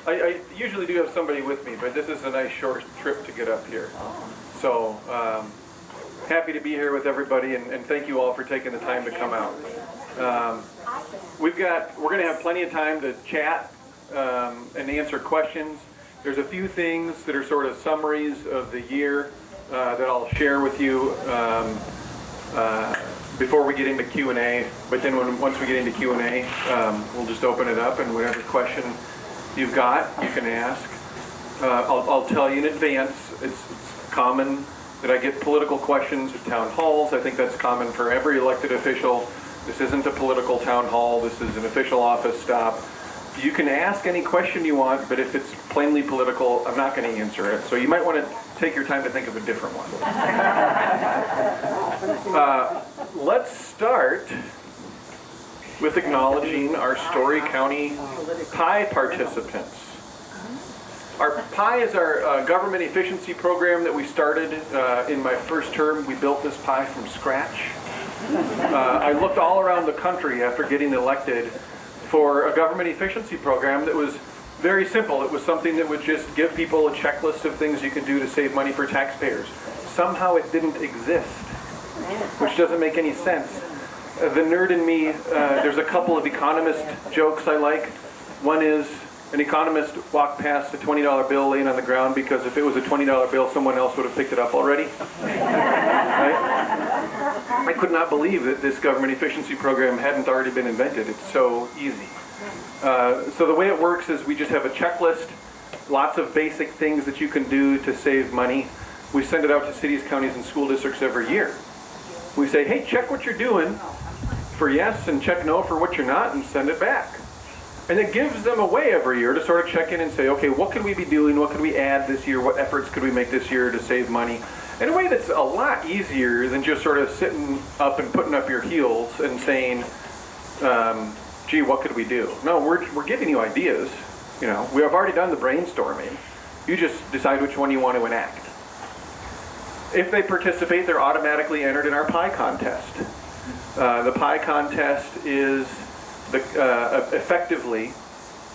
I usually do have somebody with me, but this is a nice short trip to get up here. So happy to be here with everybody, and thank you all for taking the time to come out. We're going to have plenty of time to chat and answer questions. There's a few things that are sort of summaries of the year that I'll share with you before we get into Q&A. But then once we get into Q&A, we'll just open it up, and whatever question you've got, you can ask. I'll tell you in advance, it's common that I get political questions at town halls. I think that's common for every elected official. This isn't a political town hall. This is an official office stop. You can ask any question you want, but if it's plainly political, I'm not going to answer it. So you might want to take your time to think of a different one. Let's start with acknowledging our Story County PIE participants. Our PIE is our government efficiency program that we started in my first term. We built this PIE from scratch. I looked all around the country after getting elected for a government efficiency program that was very simple. It was something that would just give people a checklist of things you could do to save money for taxpayers. Somehow it didn't exist, which doesn't make any sense. The nerd in me, there's a couple of economist jokes I like. One is, an economist walked past a $20 bill laying on the ground because if it was a $20 bill, someone else would have picked it up already. Right? I could not believe that this government efficiency program hadn't already been invented. It's so easy. So the way it works is we just have a checklist, lots of basic things that you can do to save money. We send it out to cities, counties, and school districts every year. We say, hey, check what you're doing for yes and check no for what you're not, and send it back. And it gives them a way every year to sort of check in and say, okay, what could we be doing? What could we add this year? What efforts could we make this year to save money? In a way that's a lot easier than just sort of sitting up and putting up your heels and saying, gee, what could we do? No, we're giving you ideas. You know, we have already done the brainstorming. You just decide which one you want to enact. If they participate, they're automatically entered in our pie contest. The pie contest is effectively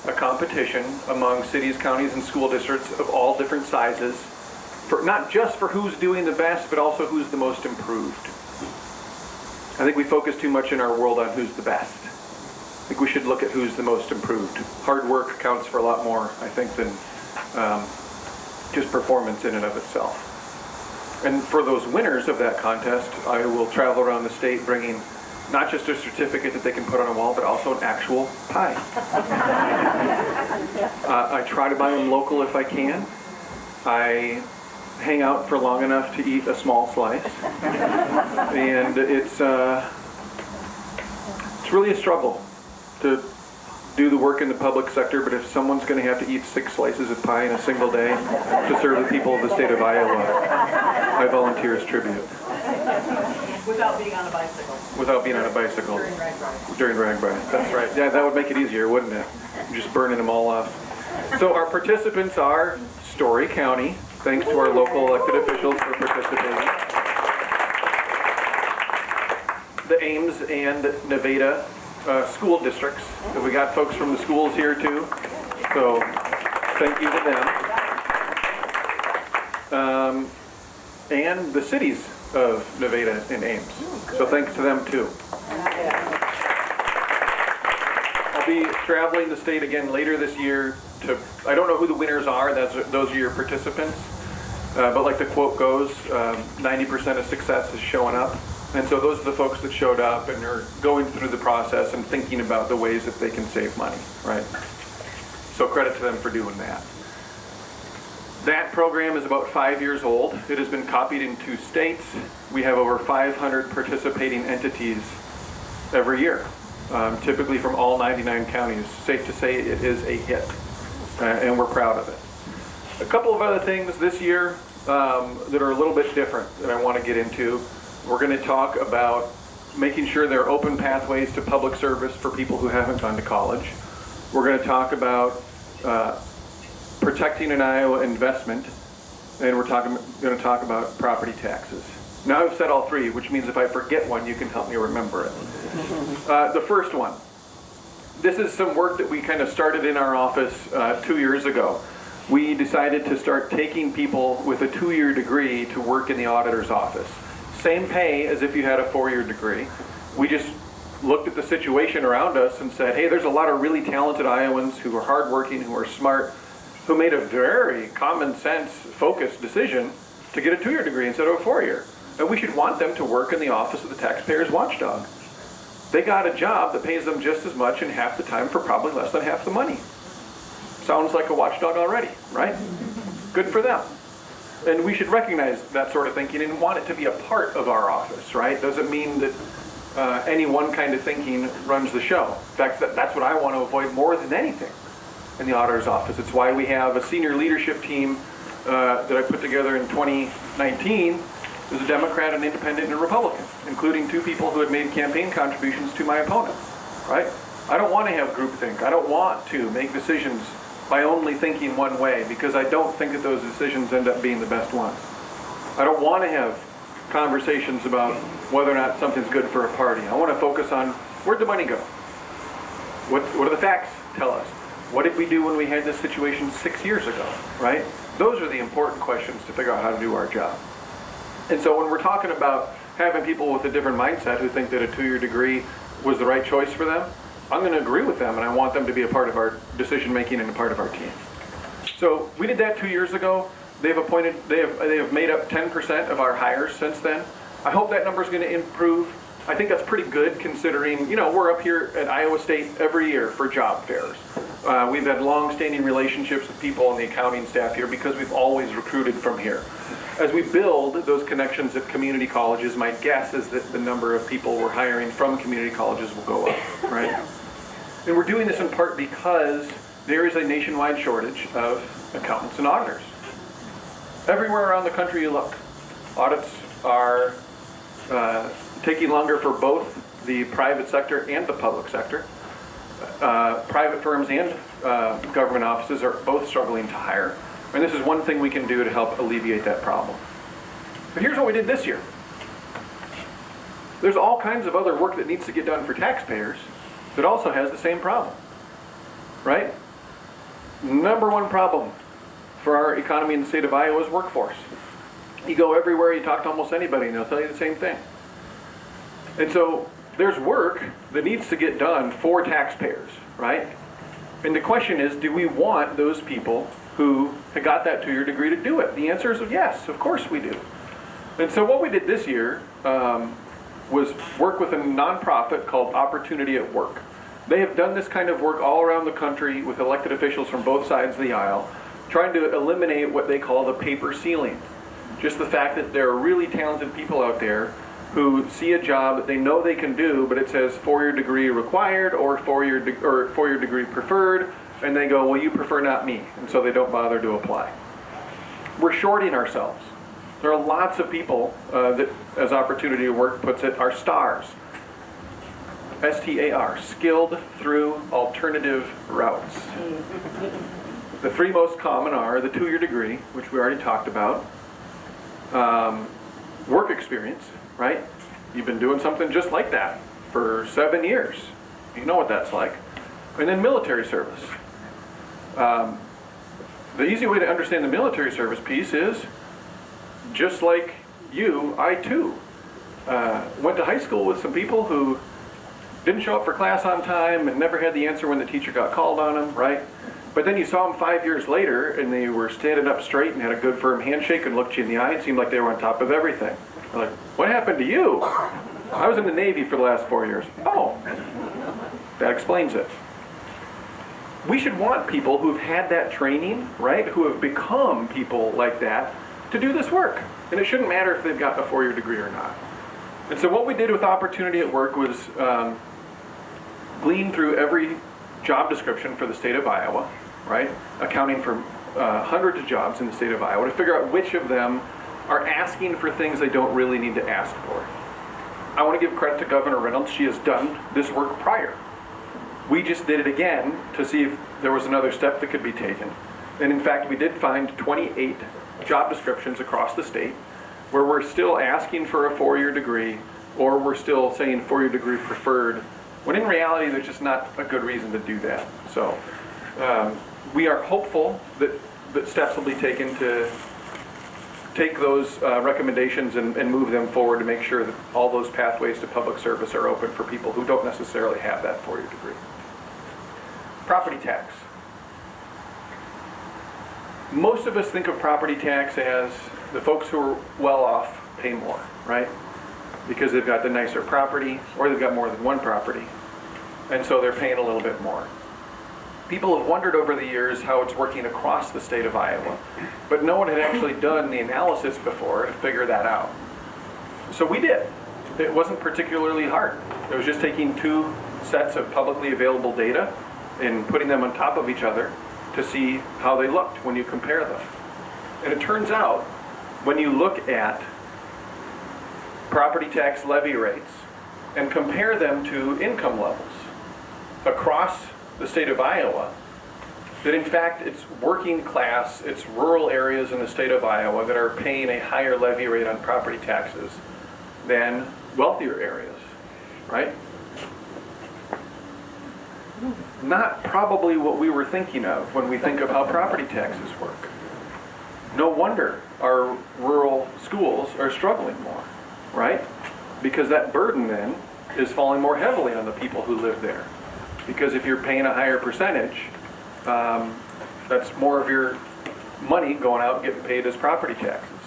a competition among cities, counties, and school districts of all different sizes, for not just for who's doing the best, but also who's the most improved. I think we focus too much in our world on who's the best. I think we should look at who's the most improved. Hard work counts for a lot more, I think, than just performance in and of itself. And for those winners of that contest, I will travel around the state bringing not just a certificate that they can put on a wall, but also an actual pie. I try to buy them local if I can. I hang out for long enough to eat a small slice. And it's really a struggle to do the work in the public sector, but if someone's going to have to eat 6 slices of pie in a single day to serve the people of the state of Iowa, I volunteer as tribute. Without being on a bicycle. Without being on a bicycle. During rag ride. That's right. Yeah, that would make it easier, wouldn't it? Just burning them all off. So our participants are Story County. Thanks to our local elected officials for participating. The Ames and Nevada school districts. So we got folks from the schools here too. So thank you to them. And the cities of Nevada and Ames. So thanks to them too. I'll be traveling the state again later this year I don't know who the winners are, those are your participants. But like the quote goes, 90% of success is showing up. And so those are the folks that showed up and are going through the process and thinking about the ways that they can save money, right? So credit to them for doing that. That program is about 5 years old. It has been copied in 2 states. We have over 500 participating entities every year, typically from all 99 counties. Safe to say it is a hit, and we're proud of it. A couple of other things this year that are a little bit different that I want to get into. We're going to talk about making sure there are open pathways to public service for people who haven't gone to college. We're going to talk about protecting an Iowa investment, and we're going to talk about property taxes. Now I've said all 3, which means if I forget one, you can help me remember it. The first one, this is some work that we kind of started in our office 2 years ago. We decided to start taking people with a 2-year degree to work in the auditor's office. Same pay as if you had a 4-year degree. We just looked at the situation around us and said, hey, there's a lot of really talented Iowans who are hardworking, who are smart, who made a very common sense, focused decision to get a 2-year degree instead of a 4-year. And we should want them to work in the office of the taxpayer's watchdog. They got a job that pays them just as much in half the time for probably less than half the money. Sounds like a watchdog already, right? Good for them. And we should recognize that sort of thinking and want it to be a part of our office, right? Doesn't mean that any one kind of thinking runs the show. In fact, that's what I want to avoid more than anything in the auditor's office. It's why we have a senior leadership team that I put together in 2019. There's a Democrat, an Independent, and a Republican, including 2 people who had made campaign contributions to my opponent, right? I don't want to have groupthink. I don't want to make decisions by only thinking one way, because I don't think that those decisions end up being the best ones. I don't want to have conversations about whether or not something's good for a party. I want to focus on, where'd the money go? What do the facts tell us? What did we do when we had this situation 6 years ago, right? Those are the important questions to figure out how to do our job. And so when we're talking about having people with a different mindset who think that a 2-year degree was the right choice for them, I'm going to agree with them, and I want them to be a part of our decision making and a part of our team. So we did that 2 years ago. They have made up 10% of our hires since then. I hope that number is going to improve. I think that's pretty good considering, we're up here at Iowa State every year for job fairs. We've had long-standing relationships with people on the accounting staff here because we've always recruited from here. As we build those connections at community colleges, my guess is that the number of people we're hiring from community colleges will go up, right? And we're doing this in part because there is a nationwide shortage of accountants and auditors. Everywhere around the country you look, audits are taking longer for both the private sector and the public sector. Private firms and government offices are both struggling to hire. And this is one thing we can do to help alleviate that problem. But here's what we did this year. There's all kinds of other work that needs to get done for taxpayers that also has the same problem, right? Number one problem for our economy in the state of Iowa is workforce. You go everywhere, you talk to almost anybody, and they'll tell you the same thing. And so there's work that needs to get done for taxpayers, right? And the question is, do we want those people who had got that 2-year degree to do it? The answer is yes, of course we do. And so what we did this year was work with a nonprofit called Opportunity at Work. They have done this kind of work all around the country with elected officials from both sides of the aisle, trying to eliminate what they call the paper ceiling. Just the fact that there are really talented people out there who see a job that they know they can do, but it says 4-year degree required or 4-year degree preferred, and they go, well, you prefer not me, and so they don't bother to apply. We're shorting ourselves. There are lots of people that, as Opportunity at Work puts it, are stars. S-T-A-R, skilled through alternative routes. The 3 most common are the 2-year degree, which we already talked about, work experience, right? You've been doing something just like that for 7 years. You know what that's like. And then military service. The easy way to understand the military service piece is, just like you, I too went to high school with some people who didn't show up for class on time and never had the answer when the teacher got called on them, right? But then you saw them 5 years later and they were standing up straight and had a good firm handshake and looked you in the eye and seemed like they were on top of everything. They're like, what happened to you? I was in the Navy for the last 4 years. Oh, that explains it. We should want people who've had that training, right, who have become people like that, to do this work. And it shouldn't matter if they've got a 4-year degree or not. And so what we did with Opportunity at Work was glean through every job description for the state of Iowa, right, accounting for hundreds of jobs in the state of Iowa, to figure out which of them are asking for things they don't really need to ask for. I want to give credit to Governor Reynolds. She has done this work prior. We just did it again to see if there was another step that could be taken. And in fact, we did find 28 job descriptions across the state where we're still asking for a 4-year degree, or we're still saying 4-year degree preferred when in reality there's just not a good reason to do that. So we are hopeful that steps will be taken to take those recommendations and move them forward to make sure that all those pathways to public service are open for people who don't necessarily have that four-year degree. Property tax. Most of us think of property tax as the folks who are well off pay more, right? Because they've got the nicer property or they've got more than one property. And so they're paying a little bit more. People have wondered over the years how it's working across the state of Iowa, but no one had actually done the analysis before to figure that out. So we did. It wasn't particularly hard. It was just taking two sets of publicly available data and putting them on top of each other to see how they looked when you compare them. And it turns out, when you look at property tax levy rates and compare them to income levels across the state of Iowa, that in fact it's working class, it's rural areas in the state of Iowa that are paying a higher levy rate on property taxes than wealthier areas, right? Not probably what we were thinking of when we think of how property taxes work. No wonder our rural schools are struggling more, right? Because that burden then is falling more heavily on the people who live there. Because if you're paying a higher percentage, that's more of your money going out and getting paid as property taxes.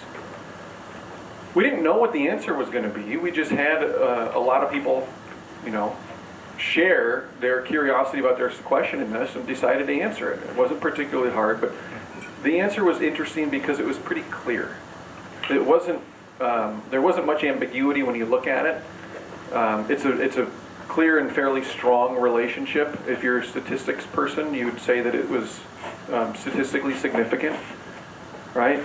We didn't know what the answer was going to be. We just had a lot of people, share their curiosity about their question in this and decided to answer it. It wasn't particularly hard, but the answer was interesting because it was pretty clear. It wasn't. There wasn't much ambiguity when you look at it. It's a clear and fairly strong relationship. If you're a statistics person, you would say that it was statistically significant, right?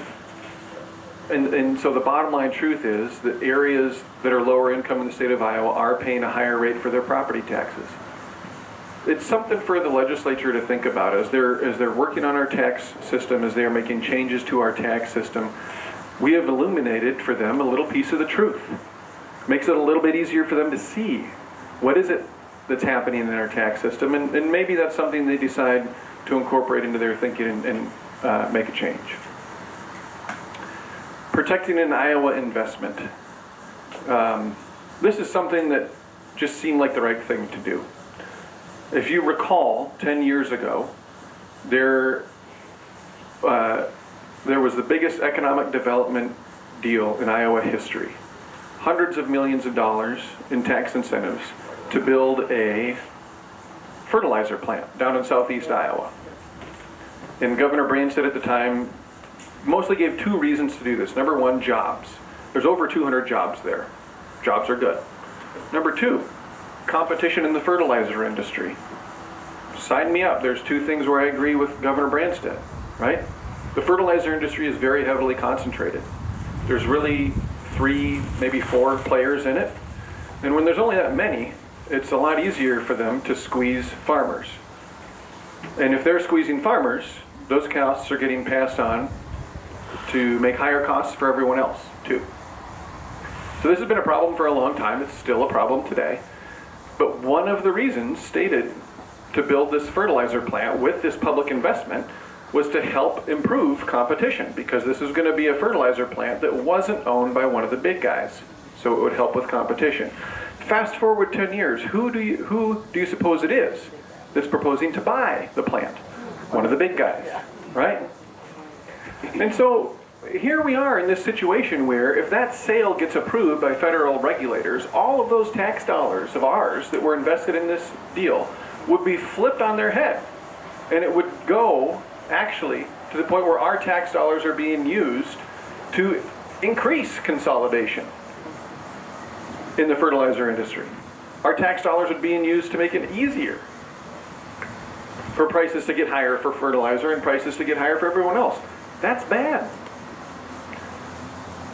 And so the bottom line truth is that areas that are lower income in the state of Iowa are paying a higher rate for their property taxes. It's something for the legislature to think about as they're working on our tax system, as they're making changes to our tax system. We have illuminated for them a little piece of the truth. Makes it a little bit easier for them to see what is it that's happening in our tax system, and maybe that's something they decide to incorporate into their thinking and make a change. Protecting an Iowa investment. This is something that just seemed like the right thing to do. If you recall, 10 years ago, there was the biggest economic development deal in Iowa history. Hundreds of millions of dollars in tax incentives to build a fertilizer plant down in southeast Iowa. And Governor Branstad at the time mostly gave two reasons to do this. Number one, jobs. There's over 200 jobs there. Jobs are good. Number two, competition in the fertilizer industry. Sign me up. There's two things where I agree with Governor Branstad, right? The fertilizer industry is very heavily concentrated. There's really 3, maybe 4 players in it. And when there's only that many, it's a lot easier for them to squeeze farmers. And if they're squeezing farmers, those costs are getting passed on to make higher costs for everyone else, too. So this has been a problem for a long time. It's still a problem today. But one of the reasons stated to build this fertilizer plant with this public investment was to help improve competition, because this is going to be a fertilizer plant that wasn't owned by one of the big guys. So it would help with competition. Fast forward 10 years, who do you suppose it is that's proposing to buy the plant? One of the big guys, right? And so here we are in this situation where if that sale gets approved by federal regulators, all of those tax dollars of ours that were invested in this deal would be flipped on their head. And it would go, actually, to the point where our tax dollars are being used to increase consolidation in the fertilizer industry. Our tax dollars are being used to make it easier for prices to get higher for fertilizer and prices to get higher for everyone else. That's bad.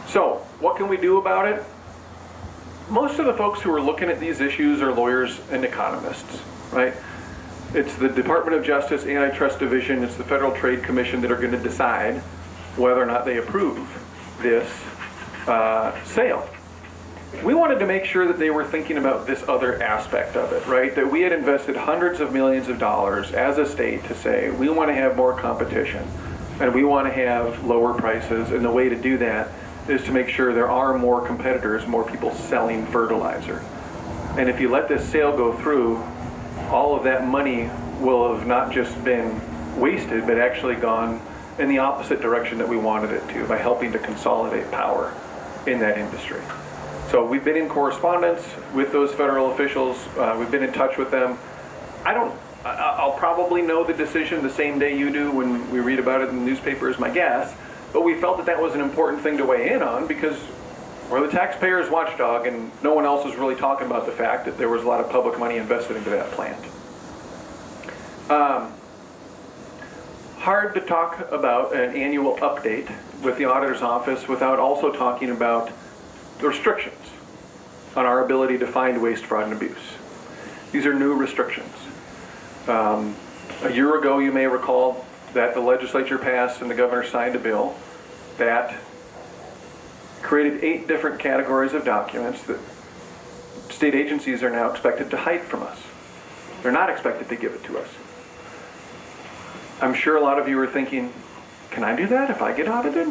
So, what can we do about it? Most of the folks who are looking at these issues are lawyers and economists, right? It's the Department of Justice Antitrust Division, it's the Federal Trade Commission that are going to decide whether or not they approve this sale. we wanted to make sure that they were thinking about this other aspect of it, right? That we had invested hundreds of millions of dollars as a state to say, we want to have more competition and we want to have lower prices. And the way to do that is to make sure there are more competitors, more people selling fertilizer. And if you let this sale go through, all of that money will have not just been wasted, but actually gone in the opposite direction that we wanted it to, by helping to consolidate power in that industry. So we've been in correspondence with those federal officials. We've been in touch with them. I'll probably know the decision the same day you do when we read about it in the newspaper, is my guess. But we felt that that was an important thing to weigh in on, because we're the taxpayers' watchdog, and no one else is really talking about the fact that there was a lot of public money invested into that plant. Hard to talk about an annual update with the auditor's office without also talking about the restrictions on our ability to find waste, fraud, and abuse. These are new restrictions. A year ago, you may recall that the legislature passed and the governor signed a bill that created 8 different categories of documents that state agencies are now expected to hide from us. They're not expected to give it to us. I'm sure a lot of you are thinking, can I do that if I get audited?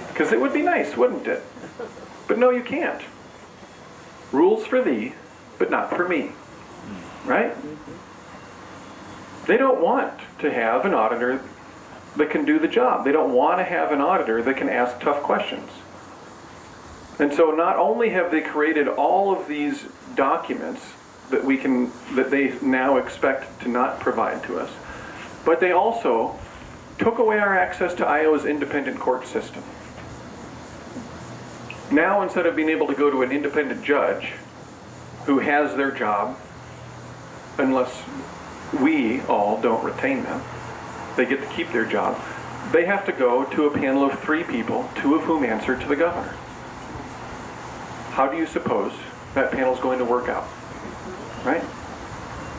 Because it would be nice, wouldn't it? But no, you can't. Rules for thee, but not for me. Right? They don't want to have an auditor that can do the job. They don't want to have an auditor that can ask tough questions. And so not only have they created all of these documents that they now expect to not provide to us, but they also took away our access to Iowa's independent court system. Now, instead of being able to go to an independent judge who has their job, unless we all don't retain them, they get to keep their job, they have to go to a panel of 3 people, 2 of whom answer to the governor. How do you suppose that panel's going to work out? Right?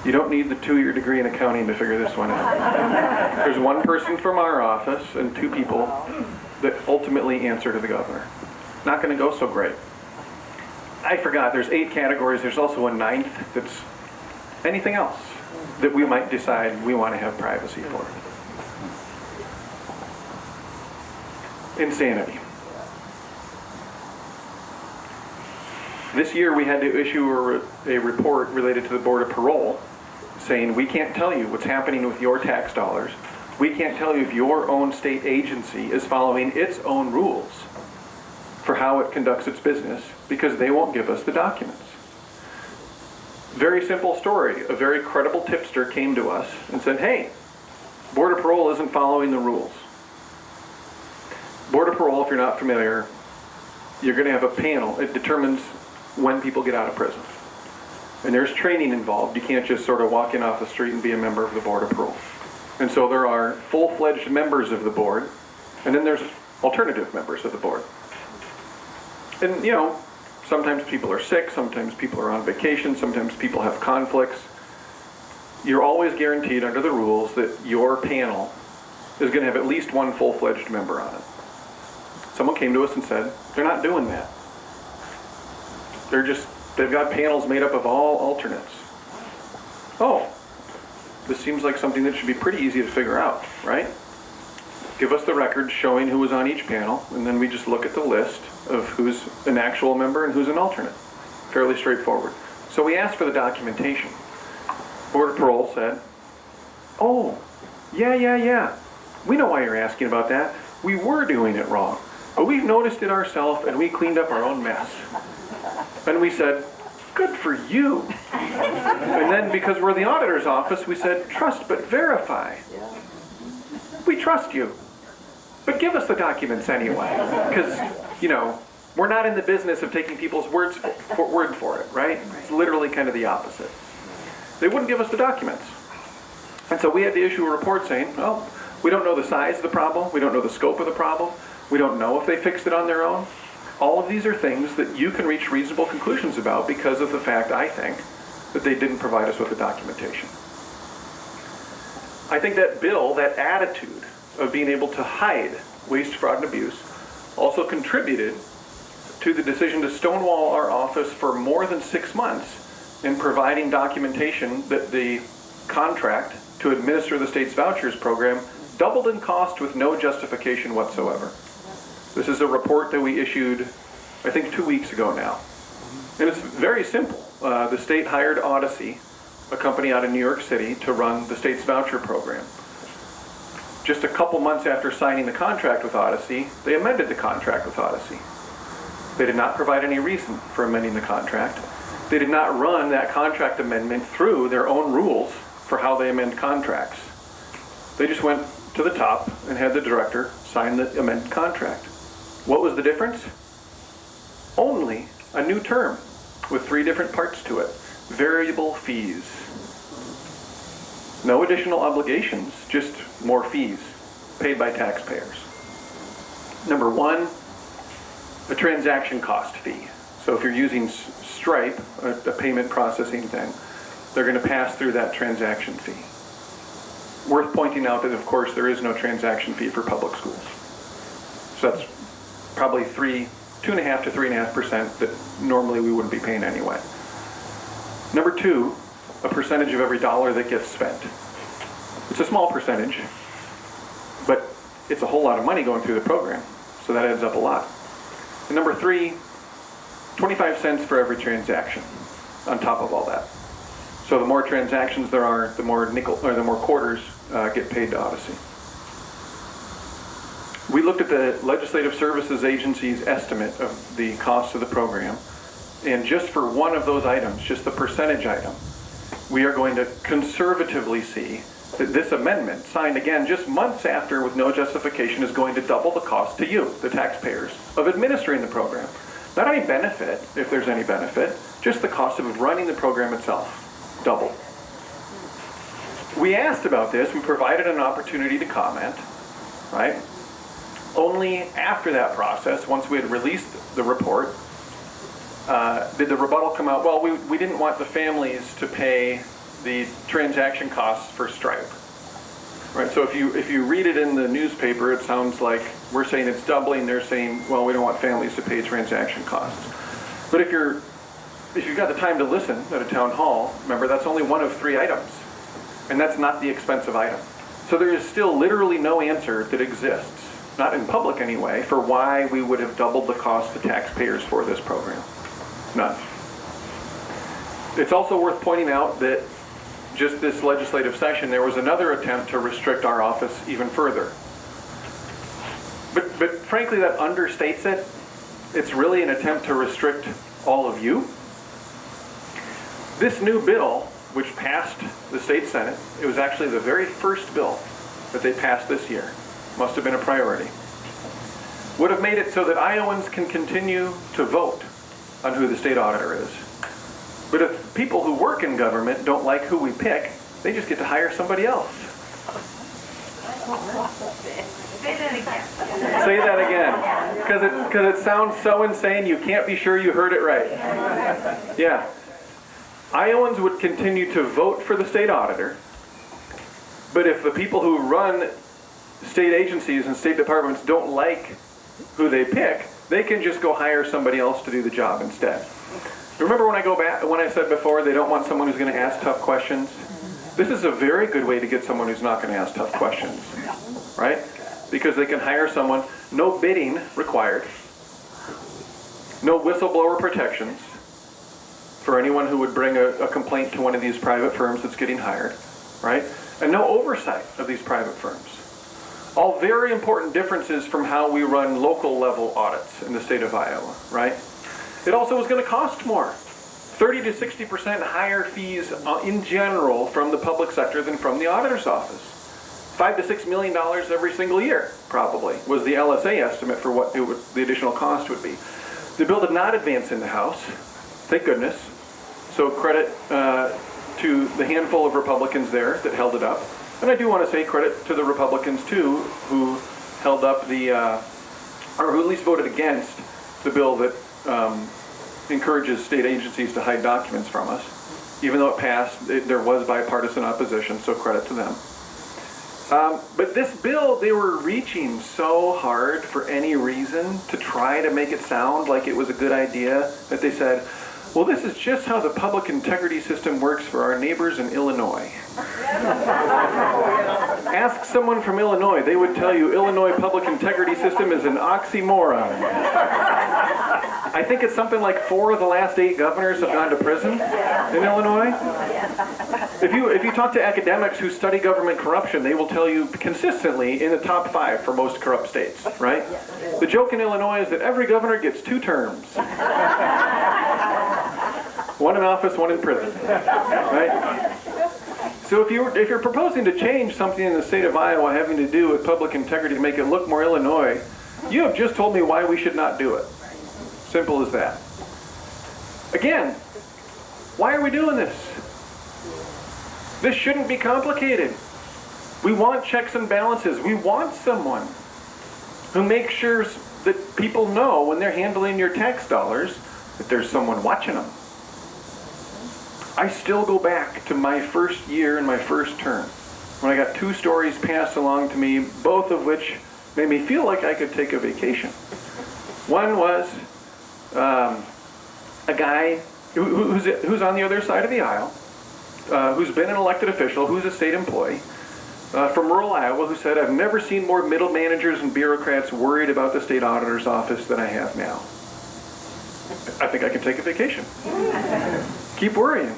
You don't need the 2-year degree in accounting to figure this one out. There's 1 person from our office and 2 people that ultimately answer to the governor. Not going to go so great. I forgot, there's 8 categories. There's also a 9th that's anything else that we might decide we want to have privacy for. Insanity. This year we had to issue a report related to the Board of Parole saying we can't tell you what's happening with your tax dollars. We can't tell you if your own state agency is following its own rules for how it conducts its business, because they won't give us the documents. Very simple story. A very credible tipster came to us and said, hey, Board of Parole isn't following the rules. Board of Parole, if you're not familiar, you're going to have a panel. It determines when people get out of prison. And there's training involved. You can't just sort of walk in off the street and be a member of the Board of Parole. And so there are full-fledged members of the board, and then there's alternative members of the board. And, you know, sometimes people are sick, sometimes people are on vacation, sometimes people have conflicts. You're always guaranteed under the rules that your panel is going to have at least 1 full-fledged member on it. Someone came to us and said, they're not doing that. They've got panels made up of all alternates. Oh, this seems like something that should be pretty easy to figure out, right? Give us the record showing who was on each panel, and then we just look at the list of who's an actual member and who's an alternate. Fairly straightforward. So we asked for the documentation. Board of Parole said, oh, yeah. We know why you're asking about that. We were doing it wrong, but we've noticed it ourselves and we cleaned up our own mess. And we said, good for you. And then because we're the auditor's office, we said, trust but verify. We trust you, but give us the documents anyway. Because, you know, we're not in the business of taking people's word for it, right? It's literally kind of the opposite. They wouldn't give us the documents. And so we had to issue a report saying, well, we don't know the size of the problem. We don't know the scope of the problem. We don't know if they fixed it on their own. All of these are things that you can reach reasonable conclusions about because of the fact, I think, that they didn't provide us with the documentation. I think that bill, that attitude of being able to hide waste, fraud, and abuse also contributed to the decision to stonewall our office for more than 6 months in providing documentation that the contract to administer the state's vouchers program doubled in cost with no justification whatsoever. This is a report that we issued, I think, 2 weeks ago now. And it's very simple. The state hired Odyssey, a company out of New York City, to run the state's voucher program. Just a couple months after signing the contract with Odyssey, they amended the contract with Odyssey. They did not provide any reason for amending the contract. They did not run that contract amendment through their own rules for how they amend contracts. They just went to the top and had the director sign the amended contract. What was the difference? Only a new term with 3 different parts to it. Variable fees. No additional obligations, just more fees paid by taxpayers. Number 1, a transaction cost fee. So if you're using Stripe, a payment processing thing, they're going to pass through that transaction fee. Worth pointing out that, of course, there is no transaction fee for public schools. So that's probably 2.5% to 3.5% that normally we wouldn't be paying anyway. Number 2, a percentage of every dollar that gets spent. It's a small percentage, but it's a whole lot of money going through the program, so that adds up a lot. And number 3, 25 cents for every transaction on top of all that. So the more transactions there are, the more quarters get paid to Odyssey. We looked at the Legislative Services Agency's estimate of the cost of the program, and just for one of those items, just the percentage item, we are going to conservatively see that this amendment, signed again just months after with no justification, is going to double the cost to you, the taxpayers, of administering the program. Not any benefit, if there's any benefit, just the cost of running the program itself. Double. We asked about this, we provided an opportunity to comment, right? Only after that process, once we had released the report, did the rebuttal come out, well, we didn't want the families to pay the transaction costs for Stripe. Right, so if you read it in the newspaper, it sounds like we're saying it's doubling, they're saying, well, we don't want families to pay transaction costs. But if you've got the time to listen at a town hall, remember that's only one of 3 items, and that's not the expensive item. So there is still literally no answer that exists, not in public anyway, for why we would have doubled the cost to taxpayers for this program. None. It's also worth pointing out that just this legislative session, there was another attempt to restrict our office even further. But frankly, that understates it. It's really an attempt to restrict all of you. This new bill, which passed the state Senate, it was actually the very first bill that they passed this year. Must have been a priority. Would have made it so that Iowans can continue to vote on who the state auditor is. But if people who work in government don't like who we pick, they just get to hire somebody else. Say that again. Say that again. Because it sounds so insane you can't be sure you heard it right. Yeah. Iowans would continue to vote for the state auditor, but if the people who run state agencies and state departments don't like who they pick, they can just go hire somebody else to do the job instead. Remember when I said before they don't want someone who's going to ask tough questions? This is a very good way to get someone who's not going to ask tough questions, right? Because they can hire someone, no bidding required, no whistleblower protections for anyone who would bring a complaint to one of these private firms that's getting hired, right? And no oversight of these private firms. All very important differences from how we run local level audits in the state of Iowa, right? It also was going to cost more. 30 to 60% higher fees in general from the public sector than from the auditor's office. $5 to $6 million every single year, probably, was the LSA estimate for what the additional cost would be. The bill did not advance in the House, thank goodness. So credit to the handful of Republicans there that held it up. And I do want to say credit to the Republicans, too, who held up or who at least voted against the bill that encourages state agencies to hide documents from us. Even though it passed, there was bipartisan opposition, so credit to them. But this bill, they were reaching so hard for any reason to try to make it sound like it was a good idea that they said, well, this is just how the public integrity system works for our neighbors in Illinois. Ask someone from Illinois, they would tell you Illinois public integrity system is an oxymoron. I think it's something like 4 of the last 8 governors have gone to prison in Illinois. If you talk to academics who study government corruption, they will tell you consistently in the top 5 for most corrupt states, right? The joke in Illinois is that every governor gets 2 terms. 1 in office, 1 in prison, right? So if you're proposing to change something in the state of Iowa having to do with public integrity to make it look more Illinois, you have just told me why we should not do it. Simple as that. Again, why are we doing this? This shouldn't be complicated. We want checks and balances. We want someone who makes sure that people know when they're handling your tax dollars that there's someone watching them. I still go back to my first year in my first term when I got 2 stories passed along to me, both of which made me feel like I could take a vacation. One was a guy who's on the other side of the aisle, who's been an elected official, who's a state employee, from rural Iowa, who said, I've never seen more middle managers and bureaucrats worried about the state auditor's office than I have now. I think I can take a vacation. Keep worrying.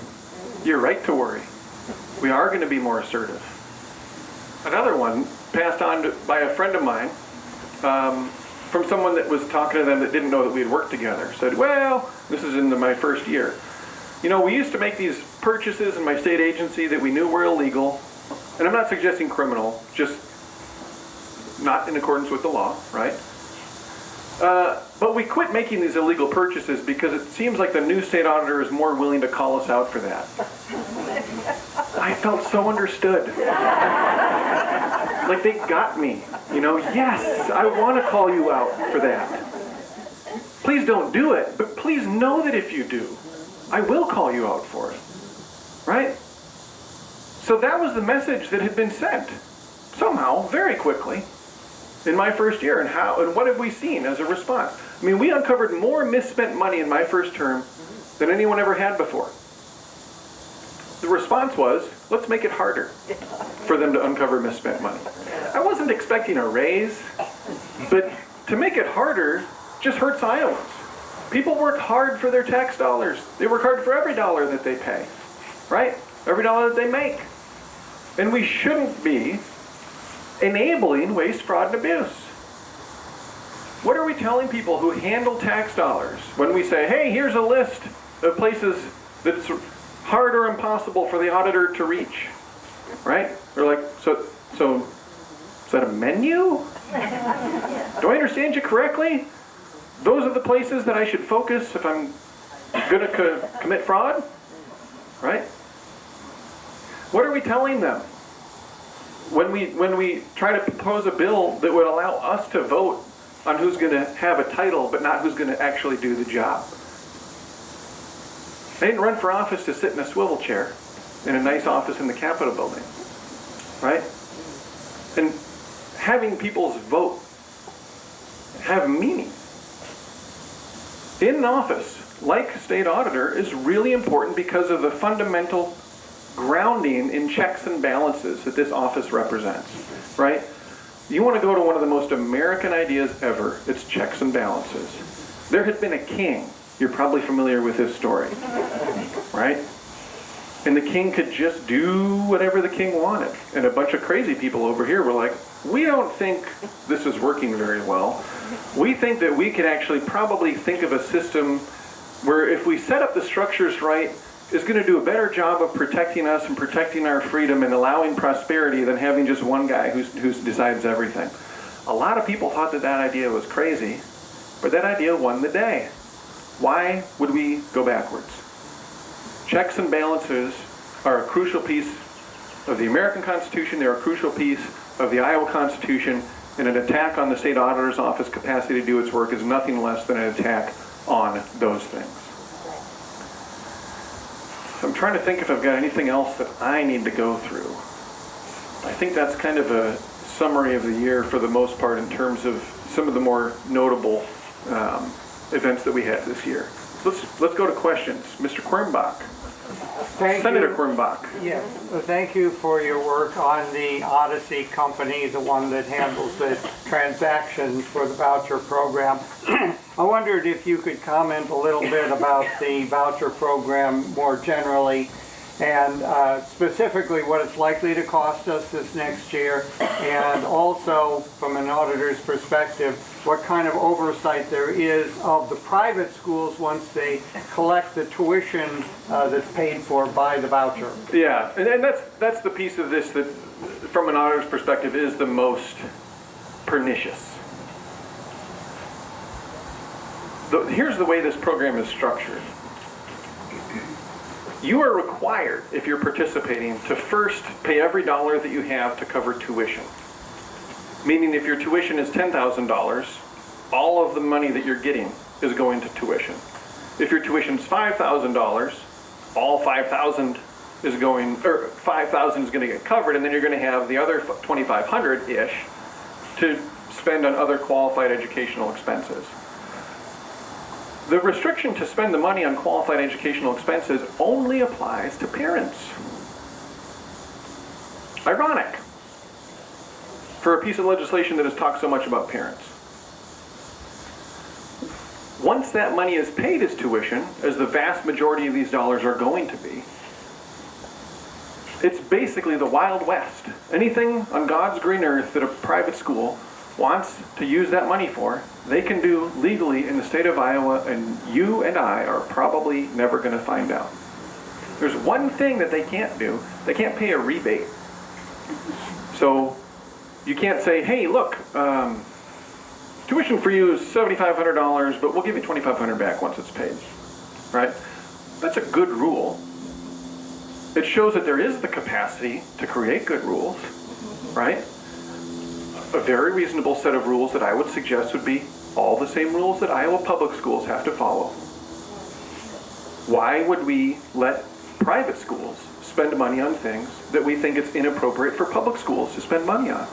You're right to worry. We are going to be more assertive. Another one passed on by a friend of mine, from someone that was talking to them that didn't know that we had worked together. Said, well, this is in my first year. You know, we used to make these purchases in my state agency that we knew were illegal. And I'm not suggesting criminal, just not in accordance with the law, right? But we quit making these illegal purchases because it seems like the new state auditor is more willing to call us out for that. I felt so understood. Like they got me. You know, yes, I want to call you out for that. Please don't do it, but please know that if you do, I will call you out for it. Right? So that was the message that had been sent, somehow, very quickly, in my first year. And what have we seen as a response? I mean, we uncovered more misspent money in my first term than anyone ever had before. The response was, let's make it harder for them to uncover misspent money. I wasn't expecting a raise, but to make it harder just hurts Iowans. People work hard for their tax dollars. They work hard for every dollar that they pay, right? Every dollar that they make. And we shouldn't be enabling waste, fraud, and abuse. What are we telling people who handle tax dollars when we say, hey, here's a list of places that's hard or impossible for the auditor to reach, right? We're like, so is that a menu? Do I understand you correctly? Those are the places that I should focus if I'm going to commit fraud, right? What are we telling them when we try to propose a bill that would allow us to vote on who's going to have a title but not who's going to actually do the job? I didn't run for office to sit in a swivel chair in a nice office in the Capitol building, right? And having people's vote have meaning in an office like State Auditor is really important because of the fundamental grounding in checks and balances that this office represents, right? You want to go to one of the most American ideas ever, it's checks and balances. There had been a king. You're probably familiar with his story, right? And the king could just do whatever the king wanted. And a bunch of crazy people over here were like, we don't think this is working very well. We think that we could actually probably think of a system where if we set up the structures right, is going to do a better job of protecting us and protecting our freedom and allowing prosperity than having just one guy who decides everything. A lot of people thought that that idea was crazy, but that idea won the day. Why would we go backwards? Checks and balances are a crucial piece of the American Constitution. They're a crucial piece of the Iowa Constitution, and an attack on the state auditor's office capacity to do its work is nothing less than an attack on those things. So I'm trying to think if I've got anything else that I need to go through. I think that's kind of a summary of the year for the most part in terms of some of the more notable events that we had this year. So let's go to questions. Mr. Quirmbach. Senator Quirmbach. Yes, thank you for your work on the Odyssey company, the one that handles the transactions for the voucher program. I wondered if you could comment a little bit about the voucher program more generally, and specifically what it's likely to cost us this next year, and also from an auditor's perspective, what kind of oversight there is of the private schools once they collect the tuition that's paid for by the voucher. Yeah, and that's the piece of this that, from an auditor's perspective, is the most pernicious. Here's the way this program is structured. You are required, if you're participating, to first pay every dollar that you have to cover tuition. Meaning if your tuition is $10,000, all of the money that you're getting is going to tuition. If your tuition is $5,000, all $5,000 is going, or $5,000 is going to get covered, and then you're going to have the other $2,500-ish to spend on other qualified educational expenses. The restriction to spend the money on qualified educational expenses only applies to parents. Ironic for a piece of legislation that has talked so much about parents. Once that money is paid as tuition, as the vast majority of these dollars are going to be, it's basically the Wild West. Anything on God's green earth that a private school wants to use that money for, they can do legally in the state of Iowa, and you and I are probably never going to find out. There's one thing that they can't do. They can't pay a rebate. So you can't say, hey, look, tuition for you is $7,500, but we'll give you $2,500 back once it's paid, right? That's a good rule. It shows that there is the capacity to create good rules, right? A very reasonable set of rules that I would suggest would be all the same rules that Iowa public schools have to follow. Why would we let private schools spend money on things that we think it's inappropriate for public schools to spend money on?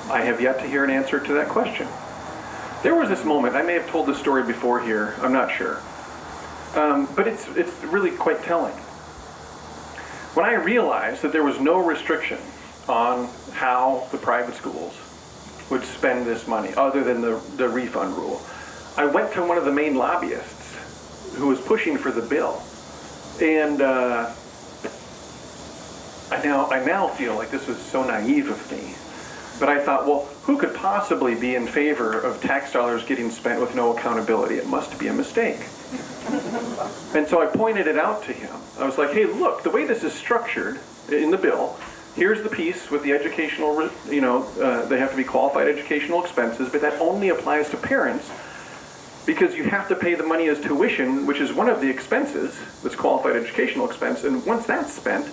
I have yet to hear an answer to that question. There was this moment, I may have told this story before here, I'm not sure, but it's really quite telling. When I realized that there was no restriction on how the private schools would spend this money other than the refund rule, I went to one of the main lobbyists who was pushing for the bill, and I now feel like this was so naive of me, but I thought, well, who could possibly be in favor of tax dollars getting spent with no accountability? It must be a mistake. And so I pointed it out to him. I was like, hey, look, the way this is structured in the bill, here's the piece with the educational, they have to be qualified educational expenses, but that only applies to parents because you have to pay the money as tuition, which is one of the expenses, that's qualified educational expense, and once that's spent,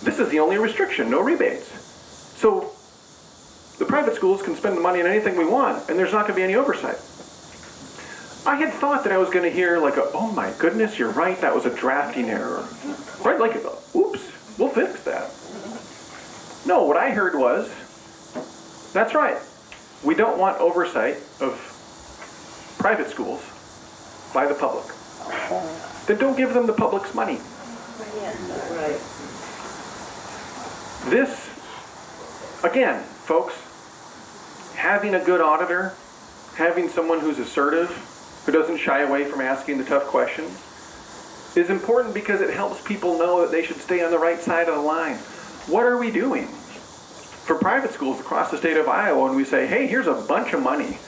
this is the only restriction, no rebates. So the private schools can spend the money on anything we want, and there's not going to be any oversight. I had thought that I was going to hear like oh my goodness, you're right, that was a drafting error. Right, like, oops, we'll fix that. No, what I heard was, that's right, we don't want oversight of private schools by the public. Then don't give them the public's money. Right. This, again, folks, having a good auditor, having someone who's assertive, who doesn't shy away from asking the tough questions, is important because it helps people know that they should stay on the right side of the line. What are we doing for private schools across the state of Iowa when we say, hey, here's a bunch of money,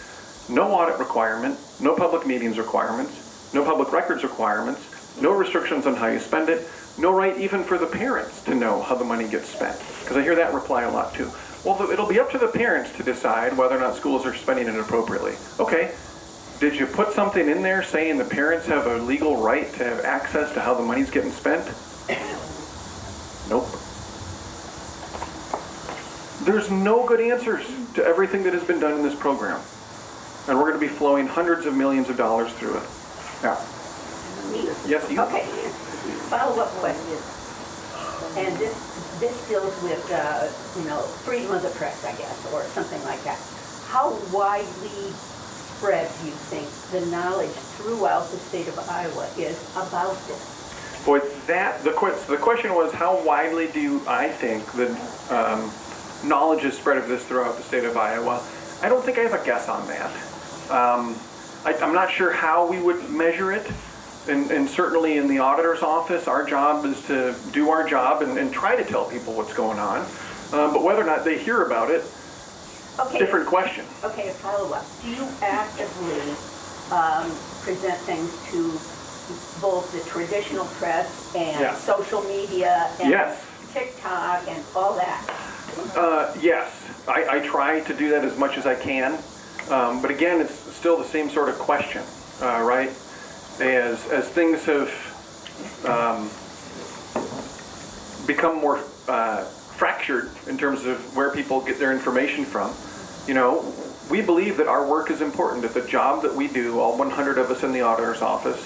no audit requirement, no public meetings requirements, no public records requirements, no restrictions on how you spend it, no right even for the parents to know how the money gets spent? Because I hear that reply a lot too. Well, it'll be up to the parents to decide whether or not schools are spending it appropriately. Okay, did you put something in there saying the parents have a legal right to have access to how the money's getting spent? Nope. There's no good answers to everything that has been done in this program. And we're going to be flowing hundreds of millions of dollars through it. Yeah. Yes, you? Okay, follow-up question. And this deals with, freedom of the press, I guess, or something like that. How widely spread do you think the knowledge throughout the state of Iowa is about this? Boy, the question was, how widely do I think the knowledge is spread of this throughout the state of Iowa? I don't think I have a guess on that. I'm not sure how we would measure it. And certainly in the auditor's office, our job is to do our job and try to tell people what's going on. But whether or not they hear about it, different question. Okay, a follow-up. Do you actively present things to both the traditional press and Yeah. social media and Yes. TikTok and all that? Yes, I try to do that as much as I can. But again, it's still the same sort of question, right? As things have become more fractured in terms of where people get their information from, we believe that our work is important, that the job that we do, all 100 of us in the auditor's office,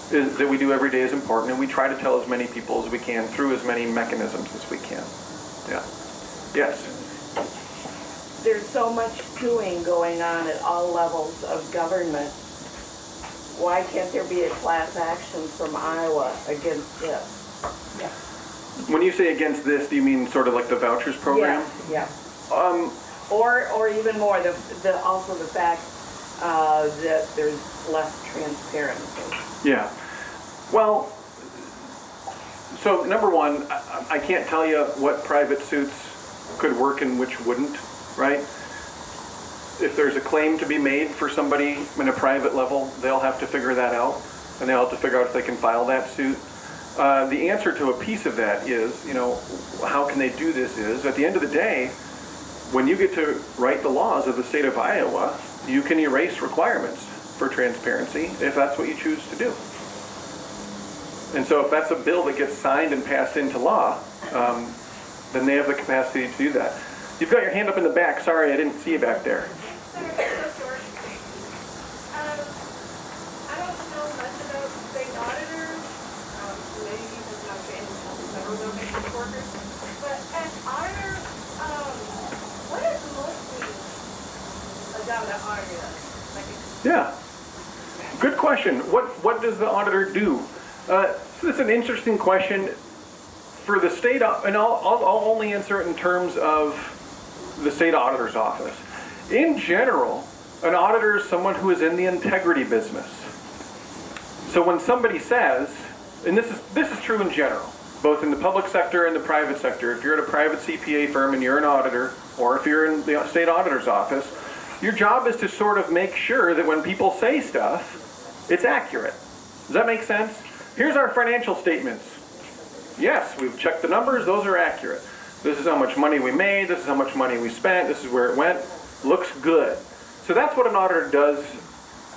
that we do every day is important, and we try to tell as many people as we can through as many mechanisms as we can. Yeah. Yes. There's so much suing going on at all levels of government. Why can't there be a class action from Iowa against this? Yeah. When you say against this, do you mean sort of like the vouchers program? Yeah. Or even more, also the fact that there's less transparency. Yeah. Well, so number one, I can't tell you what private suits could work and which wouldn't, right? If there's a claim to be made for somebody in a private level, they'll have to figure that out, and they'll have to figure out if they can file that suit. The answer to a piece of that is, how can they do this is, at the end of the day, when you get to write the laws of the state of Iowa, you can erase requirements for transparency if that's what you choose to do. And so if that's a bill that gets signed and passed into law, then they have the capacity to do that. You've got your hand up in the back. Sorry, I didn't see you back there. I don't know much about state auditors, maybe even not any federal government workers, but as auditor, what is mostly a job that auditor does? Yeah. Good question. What does the auditor do? So this is an interesting question. For the state, and I'll only answer it in terms of the state auditor's office. In general, an auditor is someone who is in the integrity business. So when somebody says, and this is true in general, both in the public sector and the private sector, if you're at a private CPA firm and you're an auditor, or if you're in the state auditor's office, your job is to sort of make sure that when people say stuff, it's accurate. Does that make sense? Here's our financial statements. Yes, we've checked the numbers, those are accurate. This is how much money we made, this is how much money we spent, this is where it went. Looks good. So that's what an auditor does